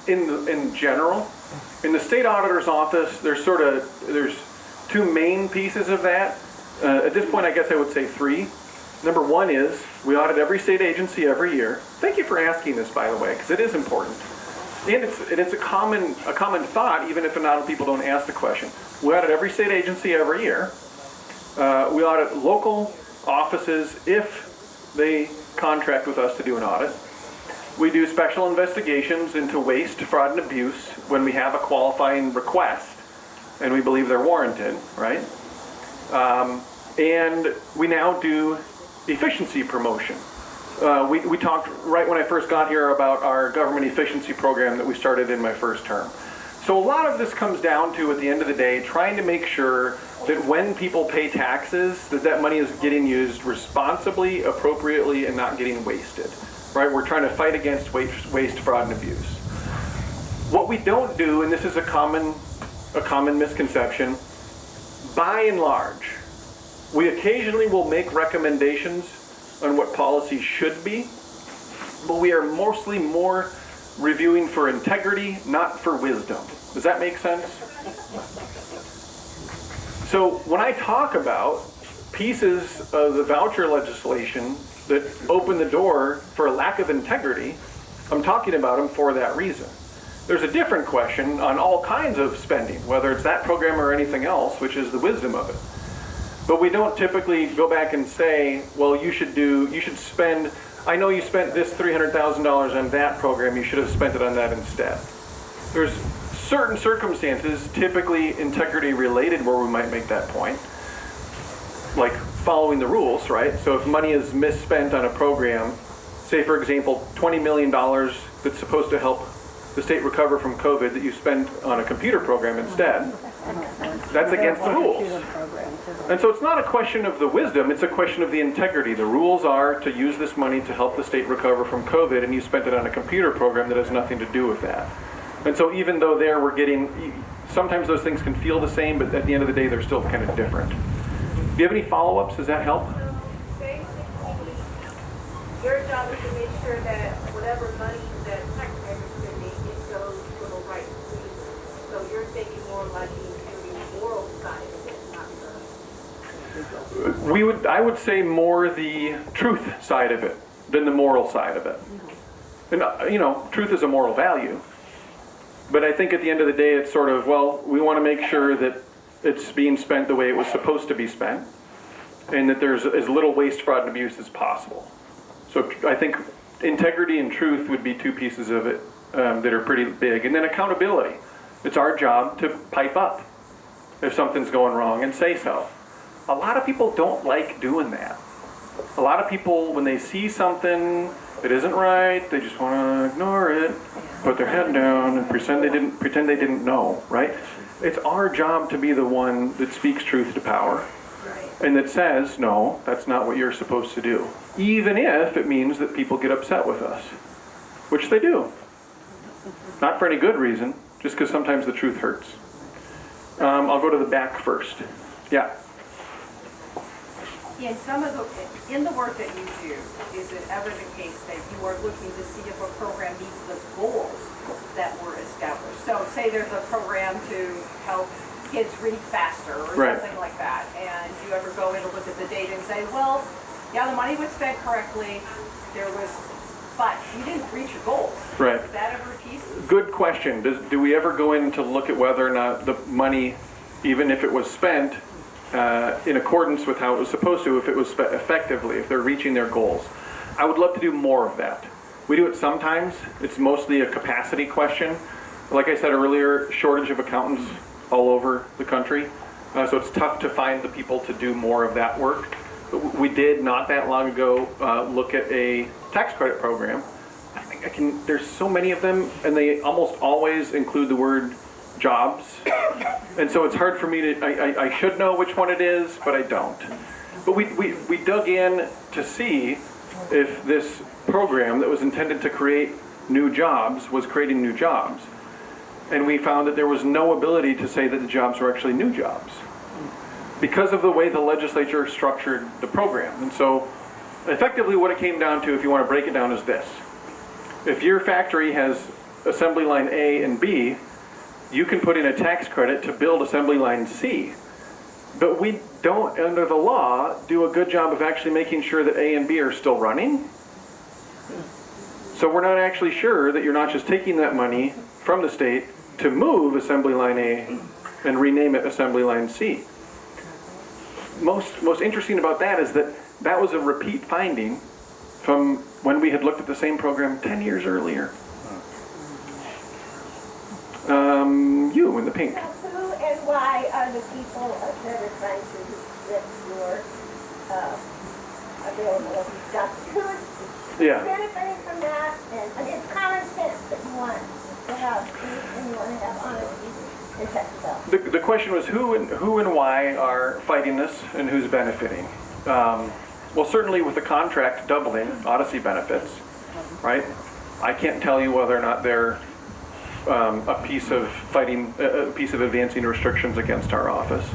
in general. In the state auditor's office, there's two main pieces of that. At this point, I guess I would say three. Number one is we audit every state agency every year. Thank you for asking this, by the way, because it is important. And it's a common thought, even if a lot of people don't ask the question. We audit every state agency every year. We audit local offices if they contract with us to do an audit. We do special investigations into waste, fraud, and abuse when we have a qualifying request and we believe they're warranted, right? And we now do efficiency promotion. We talked right when I first got here about our government efficiency program that we started in my first term. So a lot of this comes down to, at the end of the day, trying to make sure that when people pay taxes, that money is getting used responsibly, appropriately, and not getting wasted. Right? We're trying to fight against waste, fraud, and abuse. What we don't do, and this is a common misconception, by and large, we occasionally will make recommendations on what policy should be, but we are mostly more reviewing for integrity, not for wisdom. Does that make sense? So when I talk about pieces of the voucher legislation that open the door for a lack of integrity, I'm talking about them for that reason. There's a different question on all kinds of spending, whether it's that program or anything else, which is the wisdom of it. But we don't typically go back and say, well, you should spend, I know you spent this $300,000 on that program, you should have spent it on that instead. There's certain circumstances, typically integrity related, where we might make that point. Like following the rules, right? So if money is misspent on a program, say for example, $20 million that's supposed to help the state recover from COVID that you spend on a computer program instead, that's against the rules. And so it's not a question of the wisdom, it's a question of the integrity. The rules are to use this money to help the state recover from COVID, and you spent it on a computer program that has nothing to do with that. And so even though there we're getting, sometimes those things can feel the same, but at the end of the day, they're still kind of different. Do you have any follow-ups? Does that help? Basically, your job is to make sure that whatever money that taxpayers are spending, it goes for the right reason. So you're thinking more like the moral side of it, not the... I would say more the truth side of it than the moral side of it. And truth is a moral value. But I think at the end of the day, it's sort of, well, we want to make sure that it's being spent the way it was supposed to be spent, and that there's as little waste, fraud, and abuse as possible. So I think integrity and truth would be two pieces of it that are pretty big. And then accountability. It's our job to pipe up if something's going wrong and say so. A lot of people don't like doing that. A lot of people, when they see something that isn't right, they just want to ignore it, put their head down, and pretend they didn't know, right? It's our job to be the one that speaks truth to power, and that says, no, that's not what you're supposed to do, even if it means that people get upset with us, which they do. Not for any good reason, just because sometimes the truth hurts. I'll go to the back first. Yeah. In the work that you do, is it ever the case that you are looking to see if a program meets the goals that were established? So say there's a program to help kids read faster or something like that, and you ever go in and look at the data and say, well, yeah, the money was spent correctly, but you didn't reach your goals. Right. Is that ever a piece? Good question. Do we ever go in to look at whether or not the money, even if it was spent, in accordance with how it was supposed to, if it was spent effectively, if they're reaching their goals? I would love to do more of that. We do it sometimes. It's mostly a capacity question. Like I said earlier, shortage of accountants all over the country. So it's tough to find the people to do more of that work. But we did not that long ago look at a tax credit program. There's so many of them, and they almost always include the word jobs. And so it's hard for me to, I should know which one it is, but I don't. But we dug in to see if this program that was intended to create new jobs was creating new jobs. And we found that there was no ability to say that the jobs were actually new jobs because of the way the legislature structured the program. And so effectively what it came down to, if you want to break it down, is this. If your factory has assembly line A and B, you can put in a tax credit to build assembly line C. But we don't, under the law, do a good job of actually making sure that A and B are still running. So we're not actually sure that you're not just taking that money from the state to move assembly line A and rename it assembly line C. Most interesting about that is that that was a repeat finding from when we had looked at the same program 10 years earlier. You in the pink. So who and why are the people that are trying to restrict your availability of jobs? Who's benefiting from that? And I mean, it's common sense that you want to have truth and you want to have honesty and check. The question was who and why are fighting this and who's benefiting. Well, certainly with the contract doubling, Odyssey benefits, right? I can't tell you whether or not they're a piece of advancing restrictions against our office.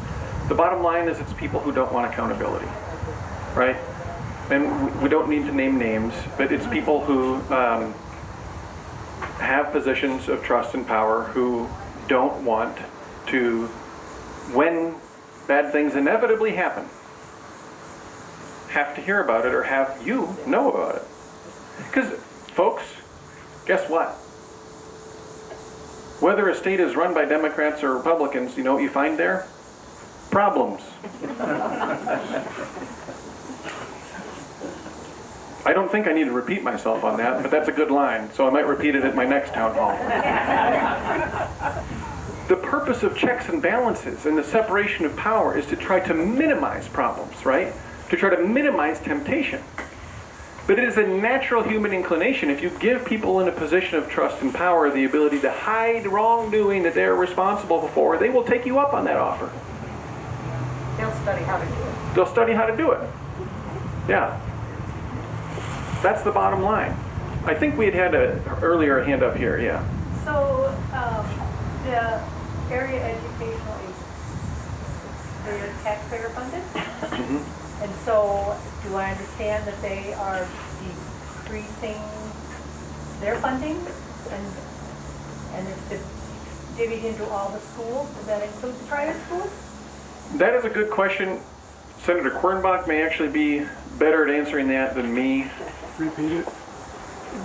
The bottom line is it's people who don't want accountability, right? And we don't need to name names, but it's people who have positions of trust and power who don't want to, when bad things inevitably happen, have to hear about it or have you know about it. Because, folks, guess what? Whether a state is run by Democrats or Republicans, you know what you find there? Problems. I don't think I need to repeat myself on that, but that's a good line, so I might repeat it at my next town hall. The purpose of checks and balances and the separation of power is to try to minimize problems, right? To try to minimize temptation. But it is a natural human inclination. If you give people in a position of trust and power the ability to hide wrongdoing that they're responsible for, they will take you up on that offer. They'll study how to do it. They'll study how to do it. Yeah. That's the bottom line. I think we had earlier a hand up here, yeah. So, the area educational agencies, they're taxpayer funded? Mm-hmm. And so, do I understand that they are decreasing their funding? And it's divvied into all the schools? Does that include the private schools? That is a good question. Senator Quernbach may actually be better at answering that than me. Repeat it.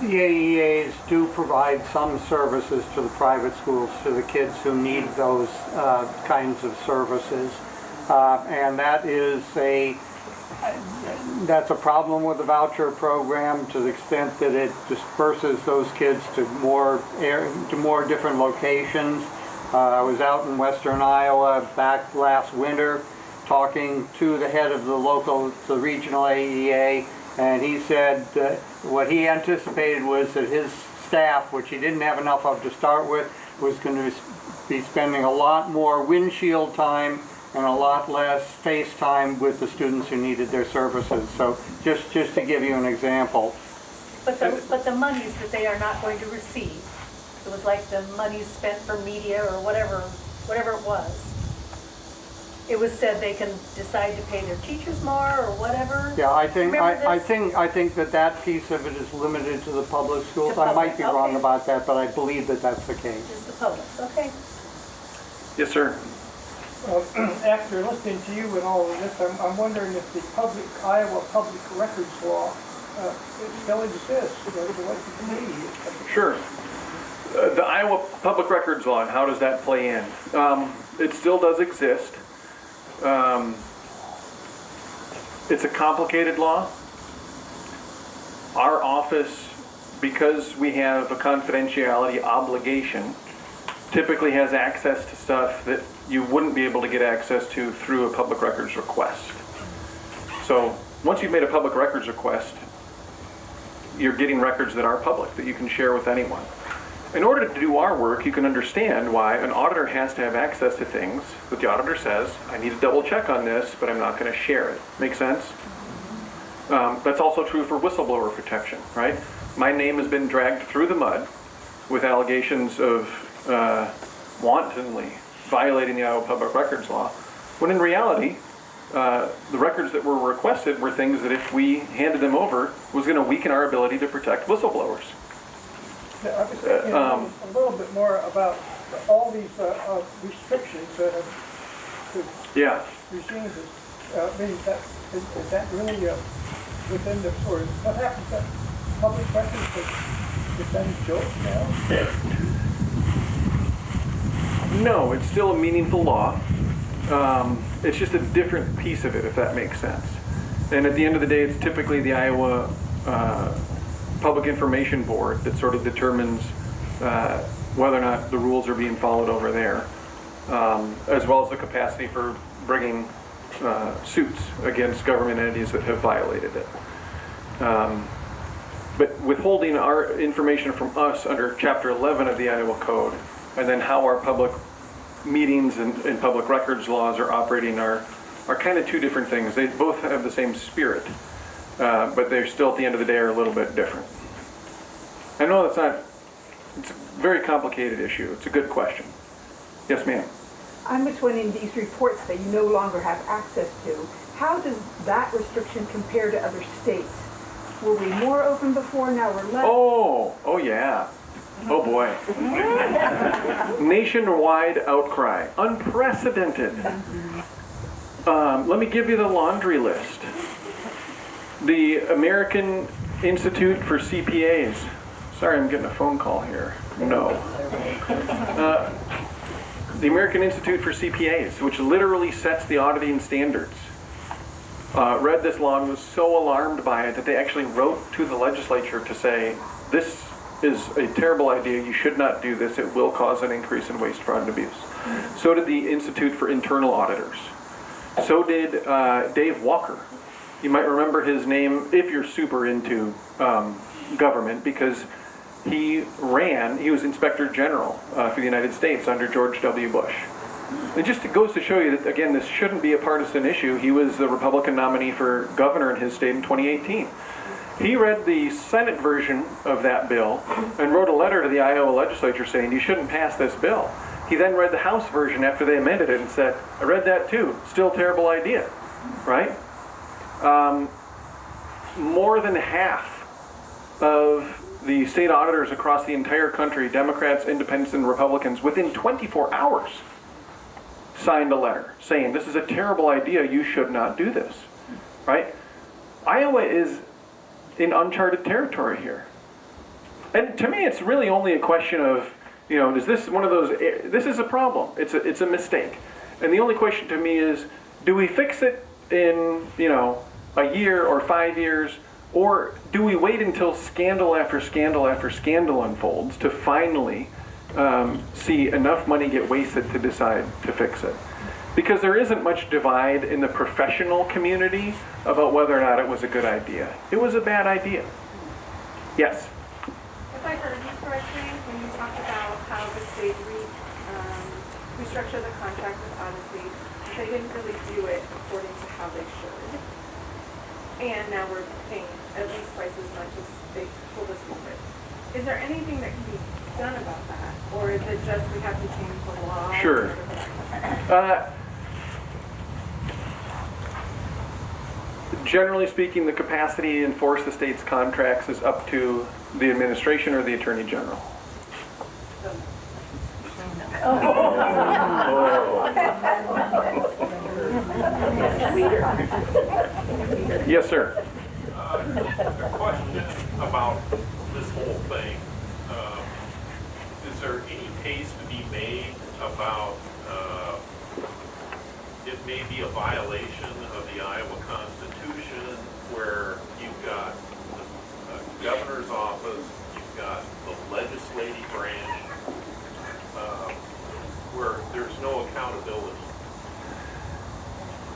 The AEAs do provide some services to the private schools, to the kids who need those kinds of services. And that's a problem with the voucher program to the extent that it disperses those kids to more different locations. I was out in western Iowa back last winter talking to the head of the regional AEA, and he said what he anticipated was that his staff, which he didn't have enough of to start with, was going to be spending a lot more windshield time and a lot less face time with the students who needed their services. So just to give you an example. But the monies that they are not going to receive, it was like the money spent for media or whatever it was. It was said they can decide to pay their teachers more or whatever. Yeah, I think Remember this? that piece of it is limited to the public schools. To I public, might be wrong okay. about that, but I believe that that's the case. Just the public, okay. Yes, sir. After listening to you and all of this, I'm wondering if the Iowa public records law still exists, the way it can be. Sure. The Iowa Public Records Law, how does that play in? It still does exist. It's a complicated law. Our office, because we have a confidentiality obligation, typically has access to stuff that you wouldn't be able to get access to through a public records request. So once you've made a public records request, you're getting records that are public, that you can share with anyone. In order to do our work, you can understand why an auditor has to have access to things that the auditor says, I need to double check on this, but I'm not going to share it. Make sense? That's also true for whistleblower protection, right? My name has been dragged through the mud with allegations of wantonly violating the Iowa Public Records Law, when in reality, the records that were requested were things that if we handed them over was going to weaken our ability to protect whistleblowers. I was thinking a little bit more about all these restrictions that regimes. Is that really within the, or what happens to public records is that a joke now? No, it's still a meaningful law. It's just a different piece of it, if that makes sense. And at the end of the day, it's typically the Iowa Public Information Board that sort of determines whether or not the rules are being followed over there, as well as the capacity for bringing suits against government entities that have violated it. But withholding our information from us under Chapter 11 of the Iowa Code, and then how our public meetings and public records laws are operating are kind of two different things. They both have the same spirit. But they're still, at the end of the day, are a little bit different. I know it's a very complicated issue. It's a good question. Yes, ma'am. I'm just wondering, these reports that you no longer have access to, how does that restriction compare to other states? Were we more open before, now we're less? Oh yeah. Oh boy. Nationwide outcry. Unprecedented. Let me give you the laundry list. The American Institute for CPAs. Sorry, I'm getting a phone call here. No. the American Institute for CPAs, which literally sets the auditing standards, read this law and was so alarmed by it that they actually wrote to the legislature to say, this is a terrible idea, you should not do this, it will cause an increase in waste, fraud, and abuse. So did the Institute for Internal Auditors. So did Dave Walker. You might remember his name if you're super into government, because he was Inspector General for the United States under George W. Bush. It just goes to show you that, again, this shouldn't be a partisan issue. He was the Republican nominee for governor in his state in 2018. He read the Senate version of that bill and wrote a letter to the Iowa legislature saying, you shouldn't pass this bill. He then read the House version after they amended it and said, I read that too, still a terrible idea, right? More than half of the state auditors across the entire country, Democrats, Independents, and Republicans, within 24 hours, signed a letter saying, this is a terrible idea, you should not do this, right? Iowa is in uncharted territory here. And to me, it's really only a question of, is this one of those, this is a problem, it's a mistake. And the only question to me is, do we fix it in, a year or 5 years, or do we wait until scandal after scandal after scandal unfolds to finally see enough money get wasted to decide to fix it? Because there isn't much divide in the professional community about whether or not it was a good idea. It was a bad idea. Yes? If I heard you correctly, when you talked about how the state restructured the contract with Odyssey, they didn't really do it according to how they should. And now we're paying at least twice as much as they told us we would. Is there anything that can be done about that? Or is it just we have to change the law? Sure. Generally speaking, the capacity to enforce the state's contracts is up to the administration or the Attorney General. Yes, sir. A question about this whole thing. Is there any case to be made about it may be a violation of the Iowa Constitution where you've got the governor's office, you've got the legislative branch, where there's no accountability?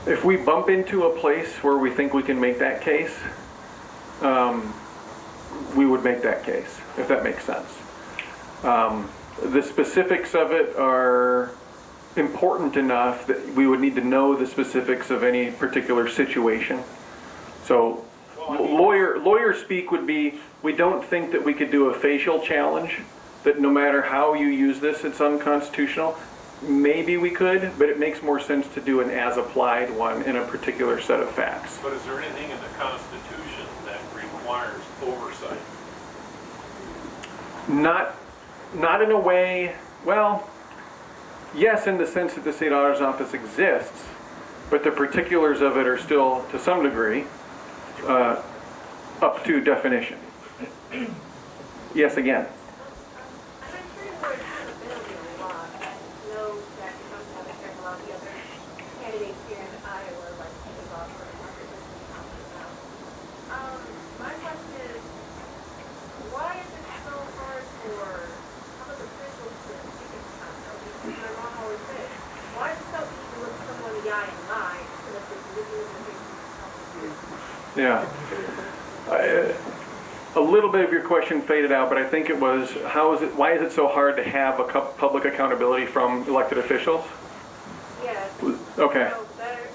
If we bump into a place where we think we can make that case, we would make that case, if that makes sense. The specifics of it are important enough that we would need to know the specifics of any particular situation. So lawyer speak would be, we don't think that we could do a facial challenge, that no matter how you use this, it's unconstitutional. Maybe we could, but it makes more sense to do an as-applied one in a particular set of facts. But is there anything in the Constitution that requires oversight? Not in a way, well, yes, in the sense that the state auditor's office exists, but the particulars of it are still, to some degree, up to definition. Yes, again. I'm curious where accountability in the law. I know that sometimes there's a lot of the other candidates here in Iowa, like State Auditor and Margaret Whitney talking about. My question is, why is it so hard for public officials to keep accountability? Because my mom always says, why is it so easy to look someone in the eye and lie instead of just looking in the face and telling the truth? Yeah. A little bit of your question faded out, but I think it was, why is it so hard to have a public accountability from elected officials? Yes. Okay. So better,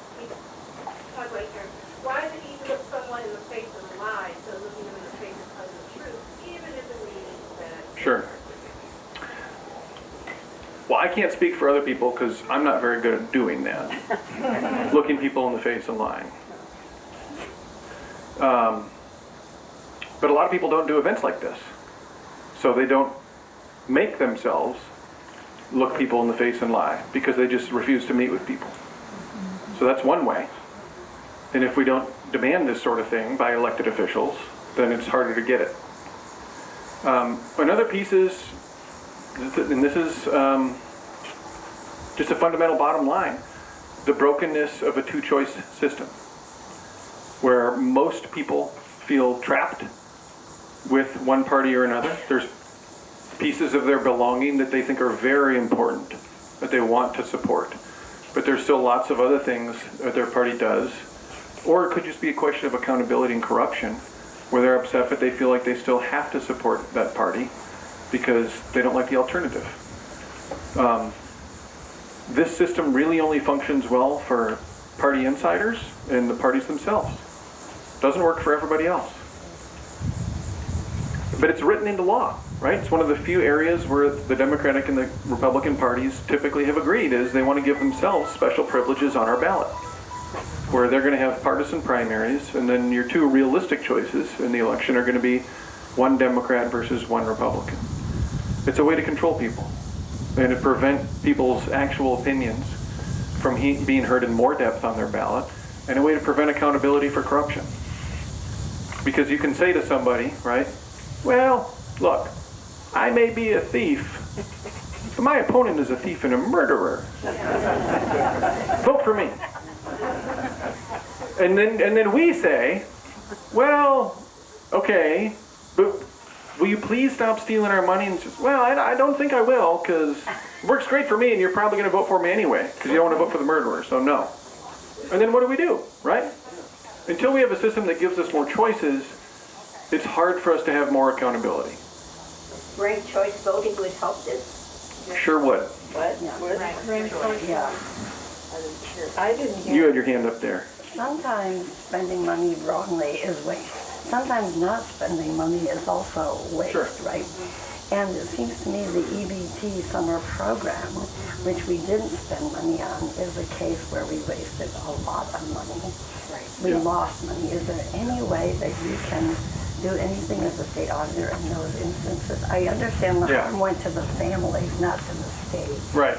talk later. Why is it easy to look someone in the face and lie instead of looking them in the face and telling the truth, even if it means that? Sure. Well, I can't speak for other people because I'm not very good at doing that. Looking people in the face and lying. But a lot of people don't do events like this. So they don't make themselves look people in the face and lie because they just refuse to meet with people. So that's one way. And if we don't demand this sort of thing by elected officials, then it's harder to get it. Another piece is, and this is Just a fundamental bottom line. The brokenness of a two-choice system, where most people feel trapped with one party or another. There's pieces of their belonging that they think are very important, that they want to support. But there's still lots of other things that their party does. Or it could just be a question of accountability and corruption, where they're upset but they feel like they still have to support that party because they don't like the alternative. This system really only functions well for party insiders and the parties themselves. Doesn't work for everybody else. But it's written into law, right? It's one of the few areas where the Democratic and the Republican parties typically have agreed is they want to give themselves special privileges on our ballot, where they're going to have partisan primaries, and then your two realistic choices in the election are going to be one Democrat versus one Republican. It's a way to control people and to prevent people's actual opinions from being heard in more depth on their ballot, and a way to prevent accountability for corruption. Because you can say to somebody, right, well, look, I may be a thief, but my opponent is a thief and a murderer. Vote for me. And then we say, well, okay, but will you please stop stealing our money? And just, well, I don't think I will, because it works great for me, and you're probably going to vote for me anyway, because you don't want to vote for the murderer, so no. And then what do, right? Until we have a system that gives us more choices, it's hard for us to have more accountability. Ranked choice voting would help this? Sure would. What? Yeah. I didn't hear. You had your hand up there. Sometimes spending money wrongly is waste. Sometimes not spending money is also waste, Sure. right? And it seems to me the EBT summer program, which we didn't spend money on, is a case where we wasted a lot of money. We lost money. Is there any way that you can do anything as a state auditor in those instances? I understand the harm went to the families, not to the state. Right.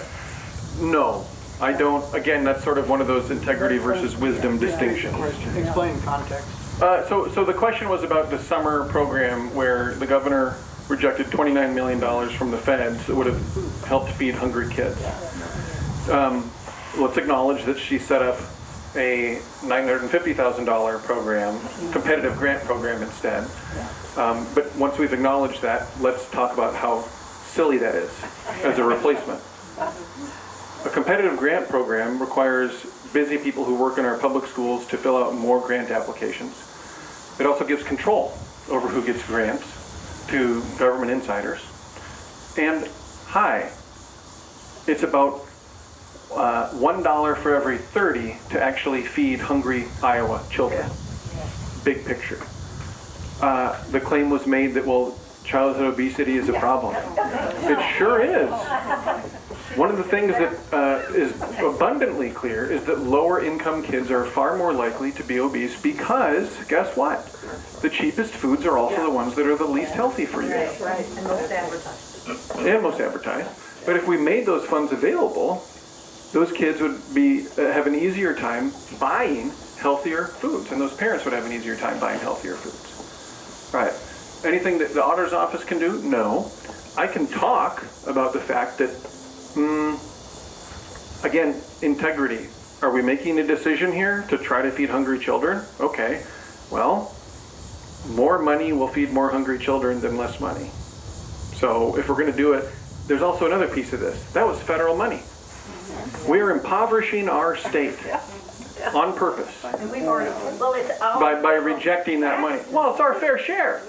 No, I don't. Again, that's sort of one of those integrity versus wisdom distinctions. Explain context. So the question was about the summer program where the governor rejected $29 million from the feds that would have helped feed hungry kids. Let's acknowledge that she set up a $950,000 program, competitive grant program instead. But once we've acknowledged that, let's talk about how silly that is as a replacement. A competitive grant program requires busy people who work in our public schools to fill out more grant applications. It also gives control over who gets grants to government insiders. And it's about $1 for every 30 to actually feed hungry Iowa children. Big picture. The claim was made that, well, childhood obesity is a problem. It sure is. One of the things that is abundantly clear is that lower income kids are far more likely to be obese because, guess what? The cheapest foods are also the ones that are the least healthy for you. Right, and most advertised. And most advertised. But if we made those funds available, those kids would have an easier time buying healthier foods, and those parents would have an easier time buying healthier foods. Right. Anything that the auditor's office can do? No. I can talk about the fact that, again, integrity. Are we making a decision here to try to feed hungry children? Okay. Well, more money will feed more hungry children than less money. So if we're going to do it, there's also another piece of this. That was federal money. We're impoverishing our state on purpose And we've already, well, it's our. by rejecting that money. Well, it's our fair share.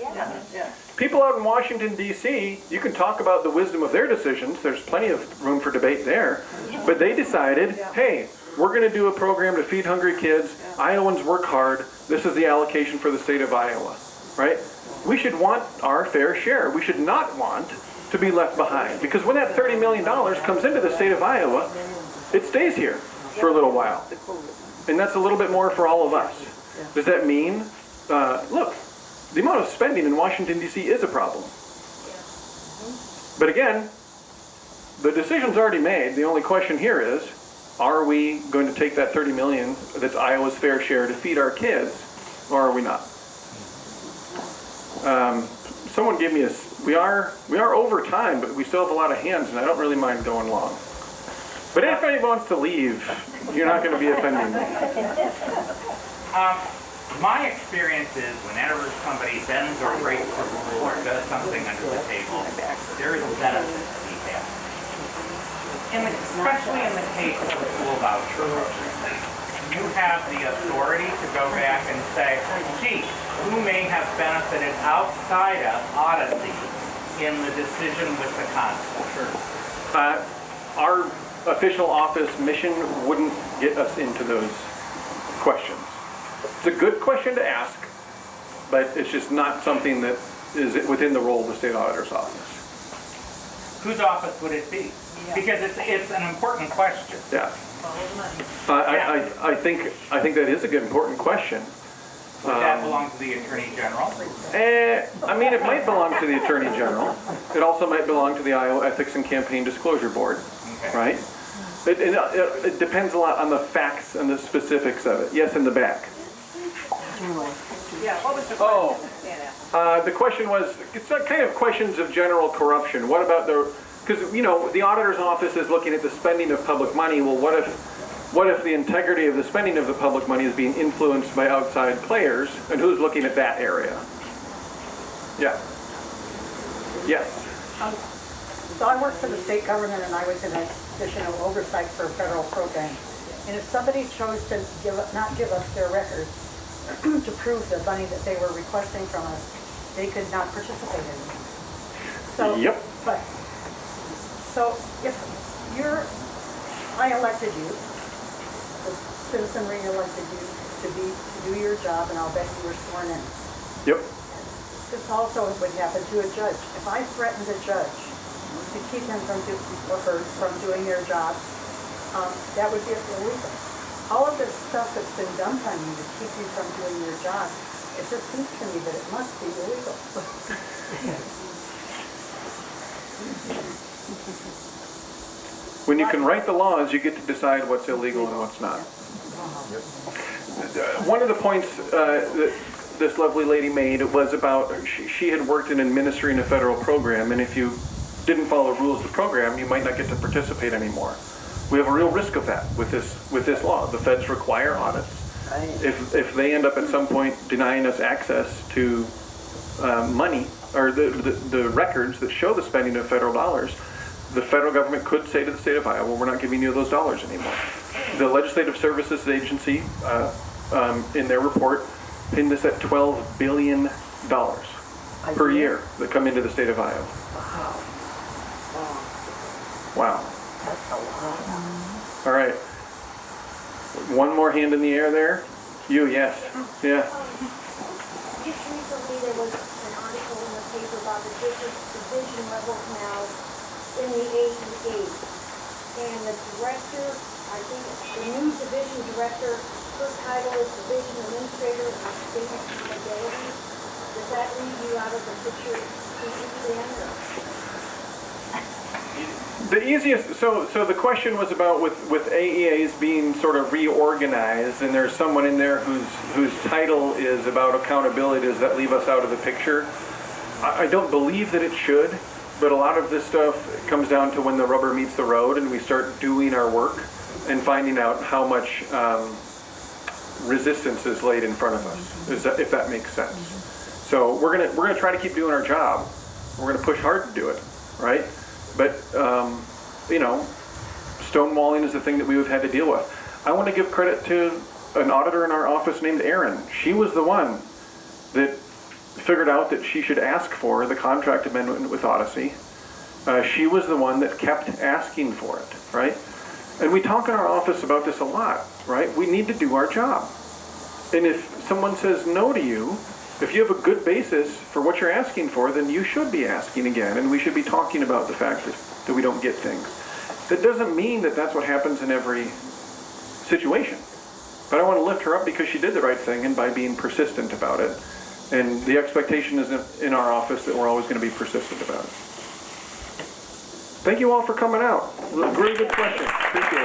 People out in Washington, D.C., you can talk about the wisdom of their decisions. There's plenty of room for debate there. But they decided, hey, we're going to do a program to feed hungry kids. Iowans work hard. This is the allocation for the state of Iowa, right? We should want our fair share. We should not want to be left behind. Because when that $30 million comes into the state of Iowa, it stays here for a little while. And that's a little bit more for all of us. Does that mean, look, the amount of spending in Washington, D.C. is a problem. But again, the decision's already made. The only question here is, are we going to take that $30 million that's Iowa's fair share to feed our kids, or are we not? Someone gave me we are over time, but we still have a lot of hands, and I don't really mind going long. But if anybody wants to leave, you're not going to be offending me. My experience is whenever somebody bends or breaks the rule or does something under the table, there is a benefit to be had. Especially in the case of the school voucher program, you have the authority to go back and say, gee, who may have benefited outside of Odyssey in the decision with the contract? Our official office mission wouldn't get us into those questions. It's a good question to ask, but it's just not something that is within the role of the state auditor's office. Whose office would it be? Because it's an important question. Yeah. I think that is a good important question. Would that belong to the Attorney General? I mean, it might belong to the Attorney General. It also might belong to the Iowa Ethics and Campaign Disclosure Board, right? It depends a lot on the facts and the specifics of it. Yes, in the back. Yeah, what was the question? The question was, it's kind of questions of general corruption. What about because, the auditor's office is looking at the spending of public money. Well, what if the integrity of the spending of the public money is being influenced by outside players, and who's looking at that area? Yeah. Yes. So I worked for the state government, and I was in a position of oversight for a federal program. And if somebody chose to not give us their records to prove the money that they were requesting from us, they could not participate in it. So, yep. So if I elected you, the citizenry elected you to do your job, and I'll bet you were sworn in. Yep. This also would happen to a judge. If I threatened a judge to keep him from doing their job, that would be illegal. All of this stuff that's been dumped on you to keep you from doing your job, it just seems to me that it must be illegal. When you can write the laws, you get to decide what's illegal and what's not. One of the points that this lovely lady made was about she had worked in administering a federal program, and if you didn't follow the rules of the program, you might not get to participate anymore. We have a real risk of that with this law. The feds require audits. If they end up at some point denying us access to money or the records that show the spending of federal dollars, the federal government could say to the state of Iowa, well, we're not giving you those dollars anymore. The Legislative Services Agency, in their report, pinned this at $12 billion per year that come into the state of Iowa. Wow. That's a lot. All right. One more hand in the air there. You, yes. Yeah. Just recently, there was an article in the paper about the different division levels now in the AEA. And the director, I think the new division director, her title is division administrator of state ability. Does that leave you out of the picture then? The easiest, so the question was about with AEAs being sort of reorganized, and there's someone in there whose title is about accountability. Does that leave us out of the picture? I don't believe that it should, but a lot of this stuff comes down to when the rubber meets the road and we start doing our work and finding out how much resistance is laid in front of us, if that makes sense. So we're gonna try to keep doing our job. We're gonna push hard to do it, right? But, stonewalling is the thing that we have had to deal with. I want to give credit to an auditor in our office named Erin. She was the one that figured out that she should ask for the contract amendment with Odyssey. She was the one that kept asking for it, right? And we talk in our office about this a lot, right? We need to do our job. And if someone says no to you, if you have a good basis for what you're asking for, then you should be asking again, and we should be talking about the fact that we don't get things. That doesn't mean that that's what happens in every situation. But I want to lift her up because she did the right thing, and by being persistent about it. And the expectation is in our office that we're always going to be persistent about it. Thank you all for coming out. Really good question. Appreciate it.